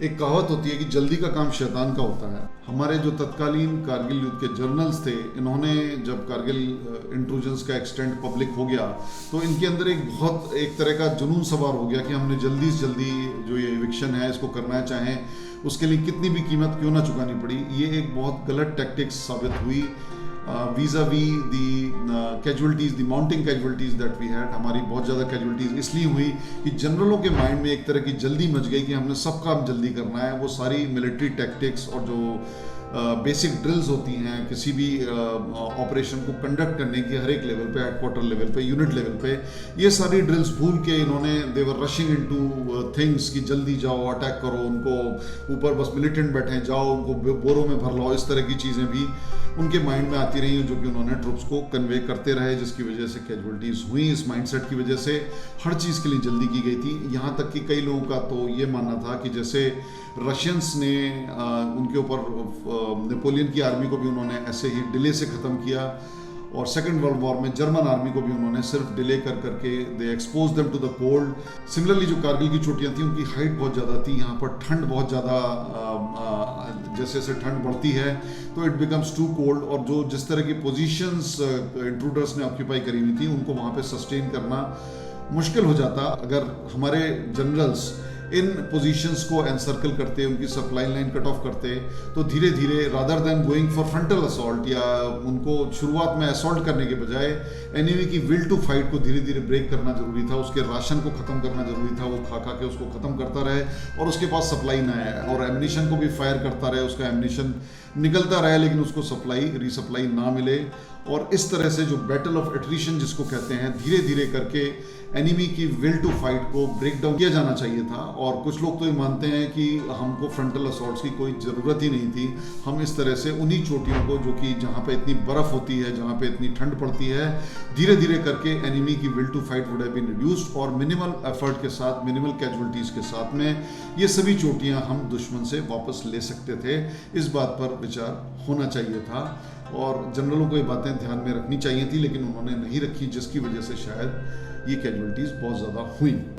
एक कहावत होती है कि जल्दी का काम शैतान का होता है। हमारे जो तत्कालीन कारगिल युद्ध के जर्नल्स थे, इन्होंने जब कारगिल इंट्रूजन्स का एक्सटेंट पब्लिक हो गया तो इनके अंदर एक तरह का जुनून सवार हो गया कि हमने जल्दी से जल्दी जो ये इविक्शन है इसको करना है, चाहे उसके लिए कितनी भी कीमत क्यों ना चुकानी पड़ी। ये एक बहुत गलत टैक्टिक्स साबित हुई vis-a-vis the casualties, the mounting casualties that we had। हमारी बहुत ज़्यादा कैजुअलिटीज़ इसलिए हुई कि जनरलों के माइंड में एक तरह की जल्दी मच गई कि हमने सब काम जल्दी करना है। वो सारी मिलिट्री टैक्टिक्स और जो बेसिक ड्रिल्स होती हैं किसी भी ऑपरेशन को कंडक्ट करने की हर एक लेवल पे, हेडक्वार्टर लेवल पे, यूनिट लेवल पे, ये सारी ड्रिल्स भूल के इन्होंने दे वर रशिंग इनटू थिंग्स कि जल्दी जाओ, अटैक करो, उनको ऊपर बस मिलिटेंट बैठे जाओ, उनको बोरों में भर लाओ। इस तरह की चीज़ें भी उनके माइंड में आती रही जो कि उन्होंने ट्रुप्स को कन्वे करते रहे, जिसकी वजह से कैजुअलिटीज़ हुई। इस माइंडसेट की वजह से हर चीज़ के लिए जल्दी की गई थी। यहाँ तक कि कई लोगों का तो ये मानना था कि जैसे रशियंस ने उनके ऊपर नेपोलियन की आर्मी को भी उन्होंने ऐसे ही डिले से ख़त्म किया, और सेकेंड वर्ल्ड वॉर में जर्मन आर्मी को भी उन्होंने सिर्फ डिले कर करके दे expose them to the cold. Similarly जो कारगिल की चोटियाँ थी उनकी हाइट बहुत ज़्यादा थी, यहाँ पर ठंड बहुत ज़्यादा, जैसे जैसे ठंड बढ़ती है तो इट बिकम्स टू कोल्ड, और जो जिस तरह की पोजीशंस इंट्रूडर्स ने ऑक्यूपाई करी हुई थी उनको वहाँ पे सस्टेन करना मुश्किल हो जाता। अगर हमारे जनरल्स इन पोजीशंस को एनसर्कल करते, उनकी सप्लाई लाइन कट ऑफ करते, तो धीरे धीरे rather than going for frontal assault, या उनको शुरुआत में असॉल्ट करने के बजाय एनिमी की विल टू फाइट को धीरे धीरे ब्रेक करना जरूरी था। उसके राशन को ख़त्म करना जरूरी था, वो खा खा के उसको ख़त्म करता रहे और उसके पास सप्लाई ना आए, और एमिनिशन को भी फायर करता रहे, उसका एमिनिशन निकलता रहे लेकिन उसको रीसप्लाई ना मिले। और इस तरह से जो बैटल ऑफ एट्रिशन जिसको कहते हैं, धीरे धीरे करके एनिमी की विल टू फाइट को ब्रेक डाउन किया जाना चाहिए था। और कुछ लोग तो ये मानते हैं कि हमको फ्रंटल असॉल्ट्स की कोई ज़रूरत ही नहीं थी, हम इस तरह से उन्हीं चोटियों को जो कि जहाँ पे इतनी बर्फ़ होती है, जहाँ पे इतनी ठंड पड़ती है, धीरे धीरे करके एनिमी की will to fight would have been reduced, और मिनिमल एफर्ट के साथ, मिनिमल कैजुअलिटीज़ के साथ में ये सभी चोटियाँ हम दुश्मन से वापस ले सकते थे। इस बात पर विचार होना चाहिए था और जनरलों को ये बातें ध्यान में रखनी चाहिए थी, लेकिन उन्होंने नहीं रखी, जिसकी वजह से शायद ये कैजुअलिटीज़ बहुत ज़्यादा हुई।